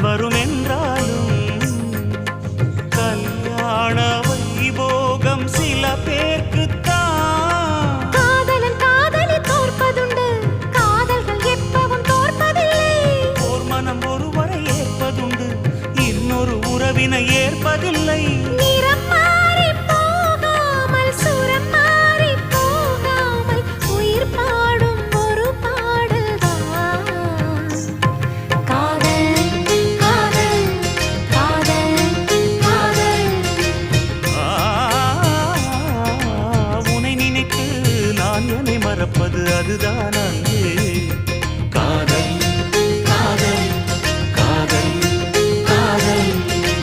வரும் என்றாலும் கல்யாண வைபோகம் சில பேர்க்குத்தான். காதலன் காதலி தோற்பதுண்டு, காதல்கள் எப்பவும் தோற்பதில்லை. ஓர் மனம் ஒருவரை ஏற்பதுண்டு, இன்னொரு உறவினை ஏற்பதில்லை. நிரா